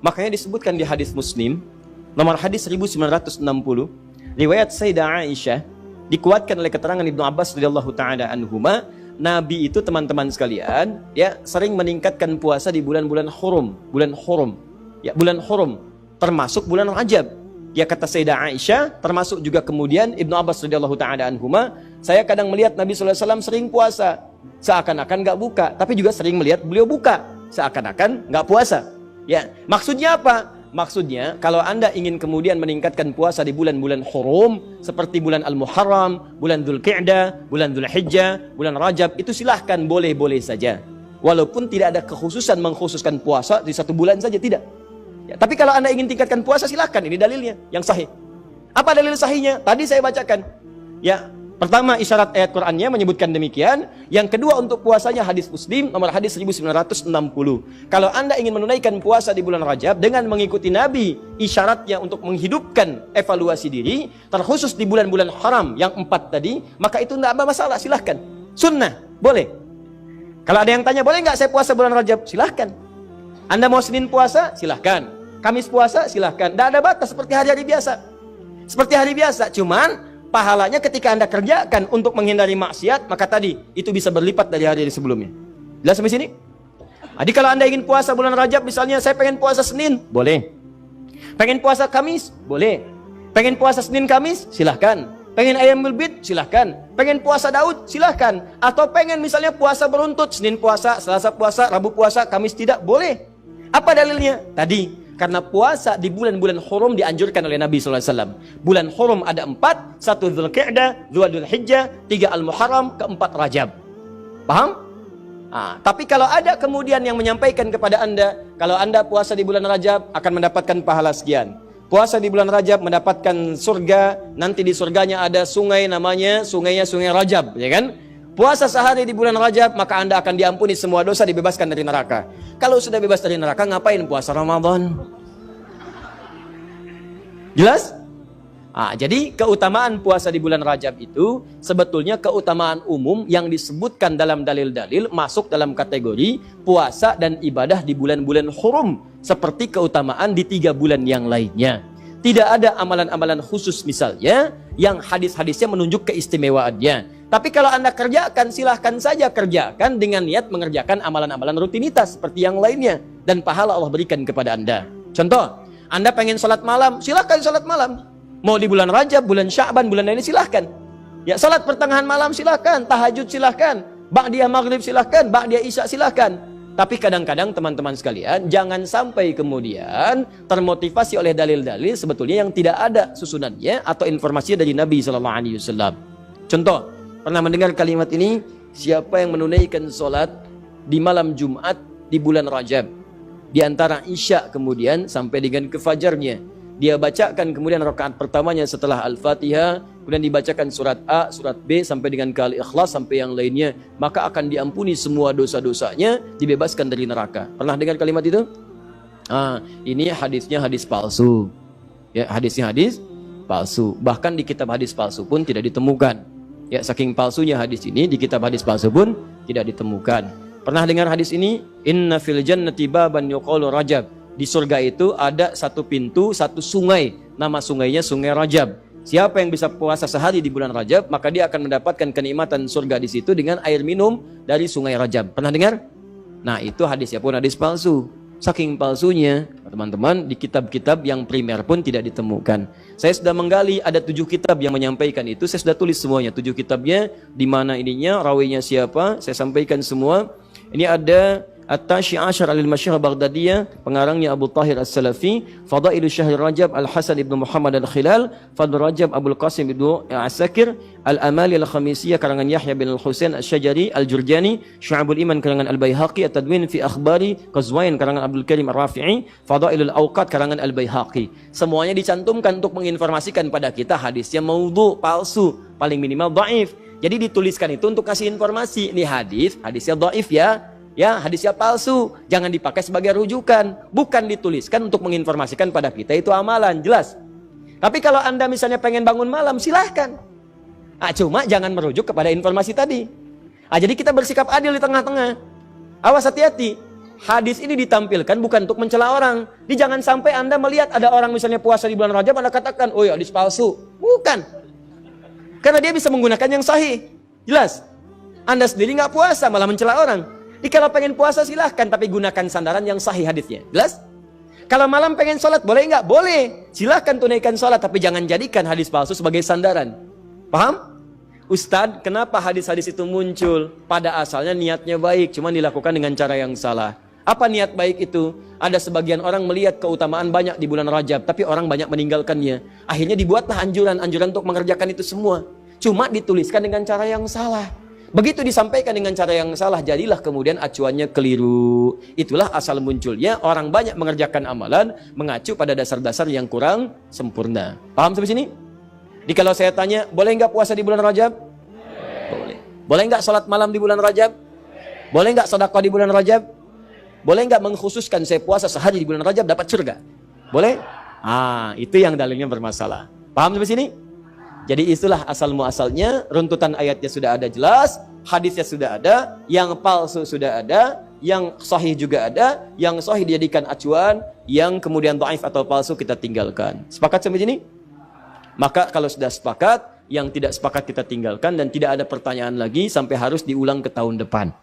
Makanya disebutkan di hadis Muslim, nomor hadis 1960, riwayat Sayyidah Aisyah, dikuatkan oleh keterangan Ibnu Abbas radhiyallahu taala anhuma, Nabi itu teman-teman sekalian, ya, sering meningkatkan puasa di bulan-bulan hurum, bulan hurum, termasuk bulan Rajab. Ya, kata Sayyidah Aisyah, termasuk juga kemudian Ibnu Abbas radhiyallahu taala anhuma, saya kadang melihat Nabi sallallahu alaihi wasallam sering puasa, seakan-akan nggak buka, tapi juga sering melihat beliau buka, seakan-akan nggak puasa. Ya, maksudnya apa? Maksudnya kalau Anda ingin kemudian meningkatkan puasa di bulan-bulan hurum seperti bulan Al-Muharram, bulan Dzulqa'dah, bulan Dzulhijjah, bulan Rajab, itu silahkan, boleh-boleh saja. Walaupun tidak ada kekhususan mengkhususkan puasa di satu bulan saja, tidak. Ya, tapi kalau Anda ingin tingkatkan puasa, silahkan, ini dalilnya yang sahih. Apa dalil sahihnya? Tadi saya bacakan. Ya, pertama isyarat ayat Qur'annya menyebutkan demikian. Yang kedua untuk puasanya hadis Muslim nomor hadis 1960. Kalau Anda ingin menunaikan puasa di bulan Rajab dengan mengikuti Nabi, isyaratnya untuk menghidupkan evaluasi diri, terkhusus di bulan-bulan haram yang 4 tadi, maka itu tidak ada masalah, silahkan. Sunnah, boleh. Kalau ada yang tanya, boleh nggak saya puasa bulan Rajab? Silahkan. Anda mau Senin puasa? Silahkan. Kamis puasa? Silahkan. Tidak ada batas, seperti hari-hari biasa. Seperti hari biasa, cuman pahalanya ketika Anda kerjakan untuk menghindari maksiat, maka tadi itu bisa berlipat dari hari sebelumnya. Jelas sampai sini? Jadi kalau Anda ingin puasa bulan Rajab, misalnya saya pengen puasa Senin, boleh. Pengen puasa Kamis, boleh. Pengen puasa Senin Kamis, silahkan. Pengen Ayyamul Bid, silahkan. Pengen puasa Daud, silahkan. Atau pengen misalnya puasa beruntut, Senin puasa, Selasa puasa, Rabu puasa, Kamis tidak, boleh. Apa dalilnya? Tadi, karena puasa di bulan-bulan hurum dianjurkan oleh Nabi SAW. Bulan hurum ada 4, 1 Dzulqa'dah, 2 Dzulhijjah, 3 Al-Muharram, 4 Rajab. Paham? Tapi kalau ada kemudian yang menyampaikan kepada Anda, kalau Anda puasa di bulan Rajab akan mendapatkan pahala sekian. Puasa di bulan Rajab mendapatkan surga, nanti di surganya ada sungai, namanya sungainya Sungai Rajab, ya kan? Puasa sehari di bulan Rajab, maka Anda akan diampuni semua dosa, dibebaskan dari neraka. Kalau sudah bebas dari neraka, ngapain puasa Ramadan? Jelas? Jadi keutamaan puasa di bulan Rajab itu sebetulnya keutamaan umum yang disebutkan dalam dalil-dalil masuk dalam kategori puasa dan ibadah di bulan-bulan hurum, seperti keutamaan di 3 bulan yang lainnya. Tidak ada amalan-amalan khusus misalnya yang hadis-hadisnya menunjuk keistimewaannya. Tapi kalau Anda kerjakan, silahkan saja kerjakan dengan niat mengerjakan amalan-amalan rutinitas seperti yang lainnya. Dan pahala Allah berikan kepada Anda. Contoh, Anda pengen sholat malam, silahkan sholat malam. Mau di bulan Rajab, bulan Sya'ban, bulan lainnya silahkan. Ya, sholat pertengahan malam silahkan, tahajud silahkan, ba'diyah maghrib silahkan, ba'diyah isya silahkan. Tapi kadang-kadang teman-teman sekalian, jangan sampai kemudian termotivasi oleh dalil-dalil sebetulnya yang tidak ada susunannya atau informasinya dari Nabi SAW. Contoh, pernah mendengar kalimat ini? Siapa yang menunaikan sholat di malam Jumat di bulan Rajab, di antara isya kemudian sampai dengan kefajarnya, dia bacakan kemudian rakaat pertamanya setelah Al-Fatihah, kemudian dibacakan surat A, surat B sampai dengan Al-Ikhlas sampai yang lainnya, maka akan diampuni semua dosa-dosanya, dibebaskan dari neraka. Pernah dengar kalimat itu? Ini hadisnya hadis palsu. Ya, hadisnya hadis palsu. Bahkan di kitab hadis palsu pun tidak ditemukan. Ya, saking palsunya hadis ini, di kitab hadis palsu pun tidak ditemukan. Pernah dengar hadis ini? Inna fil jannati baban yuqalu Rajab. Di surga itu ada satu pintu, satu sungai. Nama sungainya Sungai Rajab. Siapa yang bisa puasa sehari di bulan Rajab, maka dia akan mendapatkan kenikmatan surga di situ dengan air minum dari Sungai Rajab. Pernah dengar? Nah, itu hadisnya pun hadis palsu. Saking palsunya, teman-teman, di kitab-kitab yang primer pun tidak ditemukan. Saya sudah menggali, ada 7 kitab yang menyampaikan itu. Saya sudah tulis semuanya, 7 kitabnya, di mana ininya, rawinya siapa, saya sampaikan semua. Ini ada At-Tashi Ashar Al-Masyhur Baghdadiyah, pengarangnya Abu Tahir As-Salafi, Fadailu Syahr Rajab Al-Hasan ibn Muhammad Al-Khilal, Fadl Rajab Abul Qasim ibn Asakir, Al-Amali Al-Khamisiyah karangan Yahya bin Al-Husain Al-Syajari, Al-Jurjani, Syu'abul Iman karangan Al-Baihaqi, At-Tadwin fi Akhbari Qazwain karangan Abdul Karim Ar-Rafi'i, Fadailul Awqat karangan Al-Baihaqi. Semuanya dicantumkan untuk menginformasikan pada kita hadisnya maudhu, palsu, paling minimal dhaif. Jadi dituliskan itu untuk kasih informasi, ini hadisnya dhaif ya, hadisnya palsu, jangan dipakai sebagai rujukan, bukan dituliskan untuk menginformasikan pada kita itu amalan, jelas. Tapi kalau Anda misalnya pengen bangun malam, silahkan. Cuma jangan merujuk kepada informasi tadi. Jadi kita bersikap adil di tengah-tengah. Awas, hati-hati. hadis ini ditampilkan bukan untuk mencela orang. Jangan sampai Anda melihat ada orang misalnya puasa di bulan Rajab, Anda katakan, oh ya hadis palsu. Bukan. Karena dia bisa menggunakan yang sahih. Jelas. Anda sendiri nggak puasa, malah mencela orang. Kalau pengen puasa silahkan, tapi gunakan sandaran yang sahih hadisnya. Jelas? Kalau malam pengen sholat, boleh nggak? Boleh. Silahkan tunaikan sholat, tapi jangan jadikan hadis palsu sebagai sandaran. Paham? Ustadz, kenapa hadis-hadis itu muncul? Pada asalnya niatnya baik, cuma dilakukan dengan cara yang salah. Apa niat baik itu? Ada sebagian orang melihat keutamaan banyak di bulan Rajab, tapi orang banyak meninggalkannya. Akhirnya dibuatlah anjuran untuk mengerjakan itu semua. Cuma dituliskan dengan cara yang salah. Begitu disampaikan dengan cara yang salah, jadilah kemudian acuannya keliru. Itulah asal munculnya orang banyak mengerjakan amalan mengacu pada dasar-dasar yang kurang sempurna. Paham sampai sini? Jadi kalau saya tanya, boleh nggak puasa di bulan Rajab? Boleh. Boleh nggak sholat malam di bulan Rajab? Boleh nggak sedekah di bulan Rajab? Boleh nggak mengkhususkan saya puasa sehari di bulan Rajab dapat surga? Boleh? Itu yang dalilnya bermasalah. Paham sampai sini? Jadi itulah asal muasalnya, runtutan ayatnya sudah ada jelas, hadisnya sudah ada, yang palsu sudah ada, yang sahih juga ada, yang sahih dijadikan acuan, yang kemudian dhaif atau palsu kita tinggalkan. Sepakat sampai sini? Maka kalau sudah sepakat, yang tidak sepakat kita tinggalkan dan tidak ada pertanyaan lagi sampai harus diulang ke tahun depan.